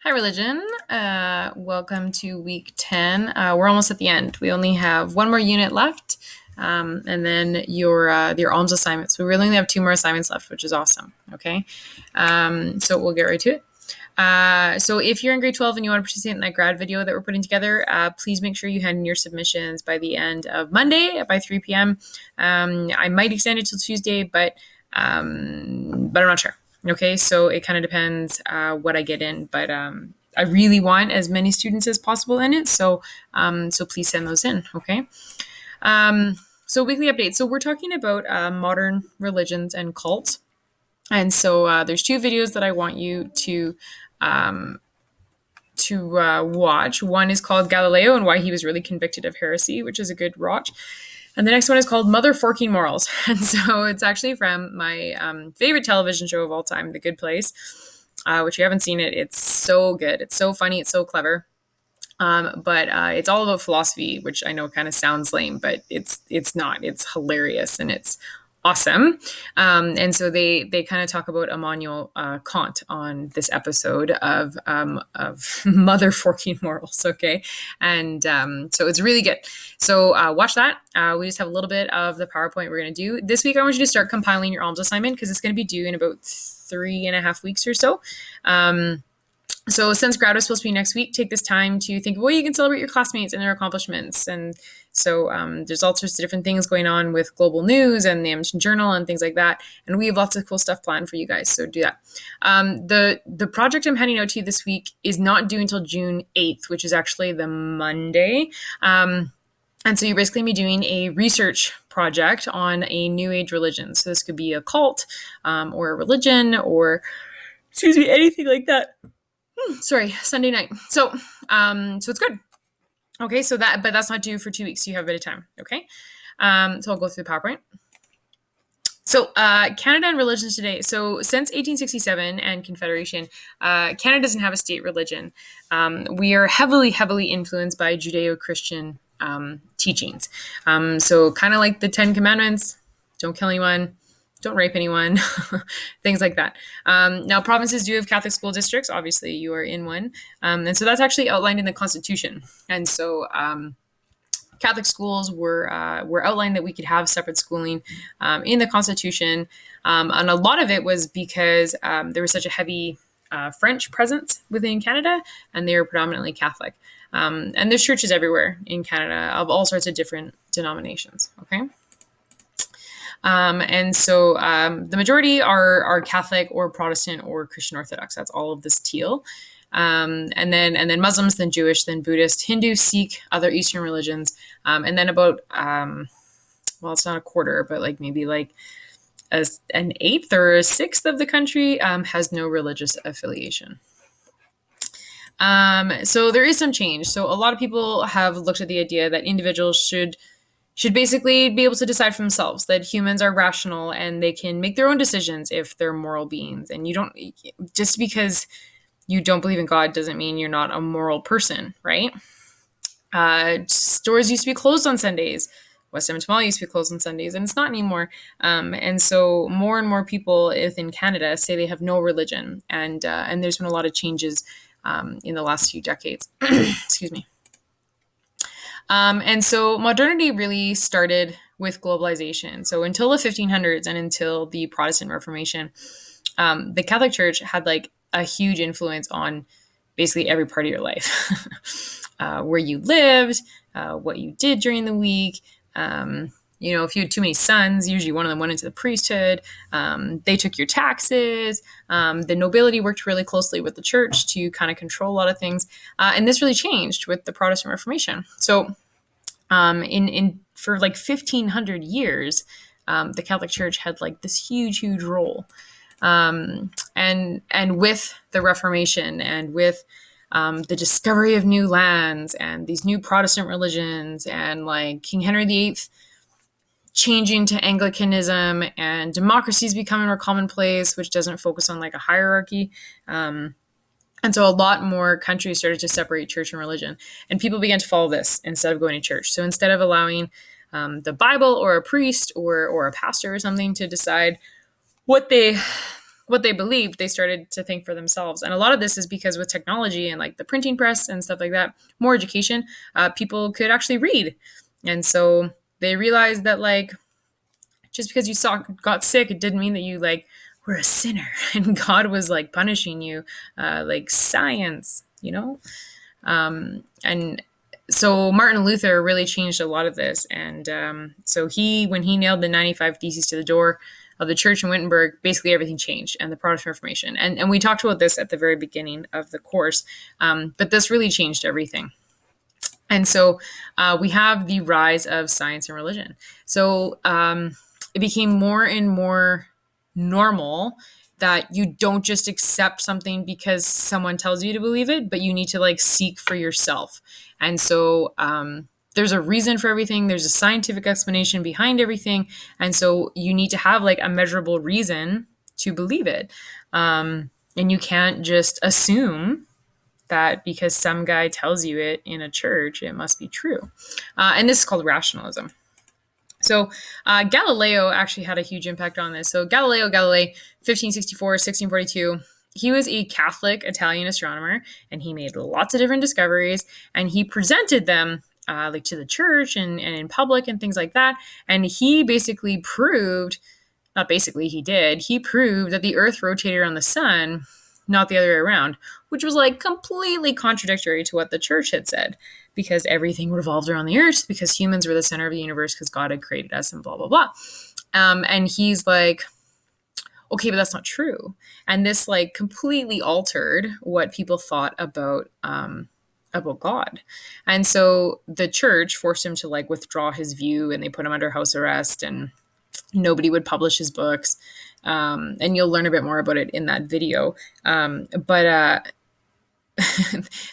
Hi, religion. Welcome to week 10. We're almost at the end. We only have one more unit left, and then your alms assignments. We really only have two more assignments left, which is awesome. Okay, so we'll get right to it. So if you're in grade 12 and you want to participate in that grad video that we're putting together, please make sure you hand in your submissions by the end of Monday by 3 p.m. I might extend it till Tuesday, but I'm not sure. Okay, so it kind of depends what I get in, but I really want as many students as possible in it, so please send those in. Okay. So weekly updates. So we're talking about modern religions and cults, and so there's two videos that I want you um, to watch. One is called Galileo and why he was really convicted of heresy, which is a good watch. And the next one is called Mother Forking Morals. And so it's actually from my favorite television show of all time, The Good Place, which you haven't seen it. It's so good. It's so funny. It's so clever. But it's all about philosophy, which I know kind of sounds lame, but it's not. It's hilarious and it's awesome. And so they kind of talk about Immanuel Kant on this episode of Mother Forking Morals. Okay, and so it's really good. So watch that. We just have a little bit of the PowerPoint we're going to do this week. I want you to start compiling your alms assignment because it's going to be due in about 3.5 weeks or so. So since grad was supposed to be next week, take this time to think of ways you can celebrate your classmates and their accomplishments. And so there's all sorts of different things going on with global news and the Edmonton Journal and things like that. And we have lots of cool stuff planned for you guys. So do that. The project I'm handing out to you this week is not due until June 8th, which is actually the Monday. And so you're basically going to be doing a research project on a New Age religion. So this could be a cult or a religion or, anything like that. Sunday night. So it's good. Okay, but that's not due for 2 weeks. So you have a bit of time. Okay. So I'll go through the PowerPoint. So Canada and religions today. So since 1867 and Confederation, Canada doesn't have a state religion. We are heavily, heavily influenced by Judeo-Christian teachings. So kind of like the 10 Commandments: don't kill anyone, don't rape anyone, things like that. Now, provinces do have Catholic school districts. Obviously, you are in one. And so that's actually outlined in the Constitution. And so Catholic schools were outlined that we could have separate schooling in the Constitution. And a lot of it was because there was such a heavy French presence within Canada, and they were predominantly Catholic. And there's churches everywhere in Canada of all sorts of different denominations. Okay. And so the majority are Catholic or Protestant or Christian Orthodox. That's all of this teal. And then Muslims, then Jewish, then Buddhist, Hindu, Sikh, other Eastern religions. And then about, it's not a quarter, but maybe an eighth or a sixth of the country has no religious affiliation. So there is some change. So a lot of people have looked at the idea that individuals should basically be able to decide for themselves, that humans are rational and they can make their own decisions if they're moral beings. And just because you don't believe in God doesn't mean you're not a moral person, right? Stores used to be closed on Sundays. West Edmonton Mall used to be closed on Sundays, and it's not anymore. And so more and more people within Canada say they have no religion. And there's been a lot of changes in the last few decades. Excuse me. And so modernity really started with globalization. So until the 1500s and until the Protestant Reformation, the Catholic Church had a huge influence on basically every part of your life, where you lived, what you did during the week. If you had too many sons, usually one of them went into the priesthood. They took your taxes. The nobility worked really closely with the church to kind of control a lot of things. And this really changed with the Protestant Reformation. So for 1,500 years, the Catholic Church had this huge, huge role. And with the Reformation and with the discovery of new lands and these new Protestant religions and King Henry VIII changing to Anglicanism and democracy is becoming more commonplace, which doesn't focus on a hierarchy. And so a lot more countries started to separate church and religion, and people began to follow this instead of going to church. So instead of allowing the Bible or a priest or a pastor or something to decide what they what they believed, they started to think for themselves. And a lot of this is because with technology and like the printing press and stuff like that, more education, people could actually read. And so they realized that like just because you got sick, it didn't mean that you like were a sinner and God was like punishing you, like science, you know? And so Martin Luther really changed a lot of this. And so when he nailed the 95 Theses to the door of the church in Wittenberg, basically everything changed and the Protestant Reformation. And we talked about this at the very beginning of the course, but this really changed everything. And so we have the rise of science and religion. So it became more and more normal that you don't just accept something because someone tells you to believe it, but you need to like seek for yourself. And so there's a reason for everything. There's a scientific explanation behind everything. And so you need to have like a measurable reason to believe it. And you can't just assume that because some guy tells you it in a church, it must be true. And this is called rationalism. So Galileo actually had a huge impact on this. So Galilei, 1564, 1642, he was a Catholic Italian astronomer, and he made lots of different discoveries, and he presented them like to the church and in public and things like that. And he basically proved, not basically, he proved that the Earth rotated around the sun, not the other way around, which was like completely contradictory to what the church had said, because everything revolved around the earth, because humans were the center of the universe, because God had created us, and blah, blah, blah. And he's like, okay, but that's not true. And this like completely altered what people thought about God. And so the church forced him to like withdraw his view, and they put him under house arrest, and nobody would publish his books. And you'll learn a bit more about it in that video. But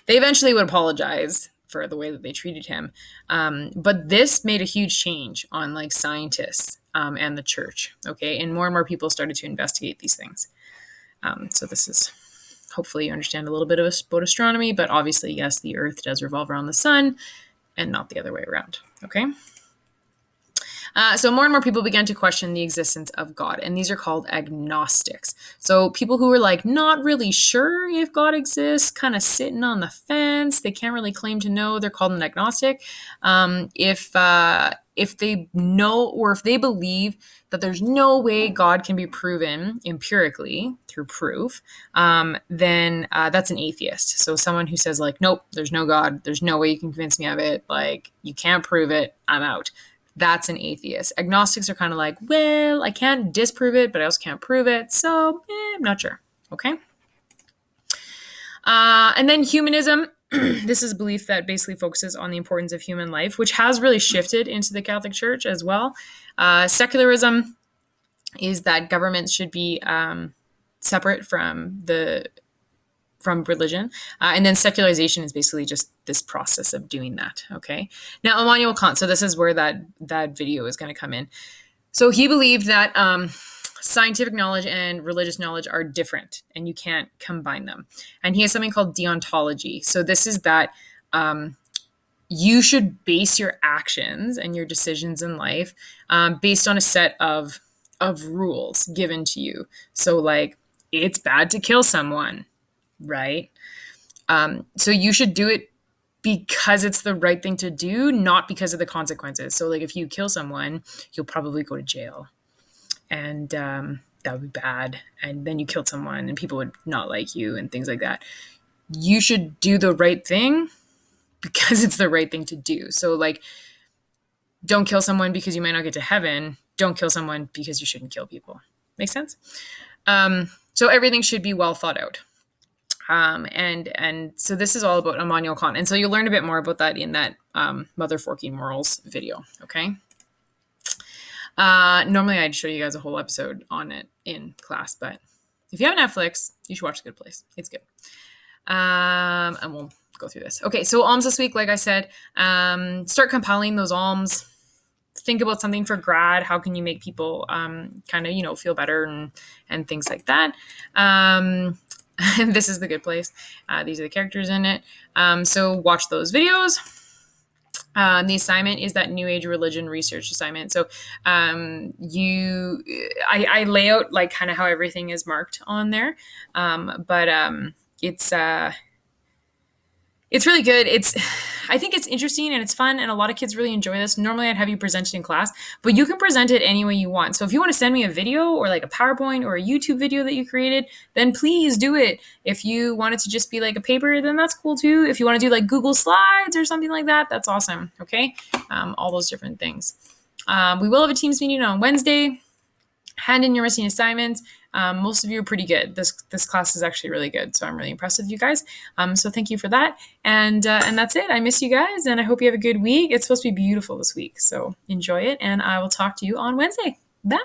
they eventually would apologize for the way that they treated him. But this made a huge change on like scientists and the church. Okay. And more people started to investigate these things. So this is, hopefully you understand a little bit about astronomy, but obviously, yes, the earth does revolve around the sun and not the other way around. Okay. So more and more people began to question the existence of God, and these are called agnostics. So people who are like not really sure if God exists, kind of sitting on the fence, they can't really claim to know, they're called an agnostic. If they know, or if they believe that there's no way God can be proven empirically through proof, then that's an atheist. So someone who says like, nope, there's no God, there's no way you can convince me of it, like you can't prove it, I'm out. That's an atheist. Agnostics are kind of like, well, I can't disprove it, but I also can't prove it. So I'm not sure. Okay. And then humanism. This is a belief that basically focuses on the importance of human life, which has really shifted into the Catholic Church as well. Secularism is that governments should be separate from religion. And then secularization is basically just this process of doing that. Okay. Now, Immanuel Kant, so this is where that video is going to come in. So he believed that scientific knowledge and religious knowledge are different and you can't combine them. And he has something called deontology. So this is that you should base your actions and your decisions in life based on a set of rules given to you. So like, it's bad to kill someone, right? So you should do it because it's the right thing to do, not because of the consequences. So like if you kill someone, you'll probably go to jail, and that would be bad. And then you killed someone and people would not like you and things like that. You should do the right thing because it's the right thing to do. So like, don't kill someone because you might not get to heaven. Don't kill someone because you shouldn't kill people. Make sense? So everything should be well thought out. And so this is all about Immanuel Kant. And so you'll learn a bit more about that in that Mother Forking Morals video, okay? Normally I'd show you guys a whole episode on it in class, but if you have Netflix, you should watch The Good Place. It's good. And we'll go through this. Okay, so alms this week, like I said, start compiling those alms. Think about something for grad. How can you make people kind of, feel better and things like that. And this is The Good Place. These are the characters in it. So watch those videos. The assignment is that New Age religion research assignment. So I lay out like kind of how everything is marked on there, but it's it's really good. I think it's interesting and it's fun, and a lot of kids really enjoy this. Normally, I'd have you present it in class, but you can present it any way you want. So if you want to send me a video or like a PowerPoint or a YouTube video that you created, then please do it. If you want it to just be like a paper, then that's cool too. If you want to do like Google Slides or something like that, that's awesome. Okay, all those different things. We will have a Teams meeting on Wednesday. Hand in your missing assignments. Most of you are pretty good. This class is actually really good, so I'm really impressed with you guys. So thank you for that. And that's it. I miss you guys, and I hope you have a good week. It's supposed to be beautiful this week, so enjoy it, and I will talk to you on Wednesday. Bye.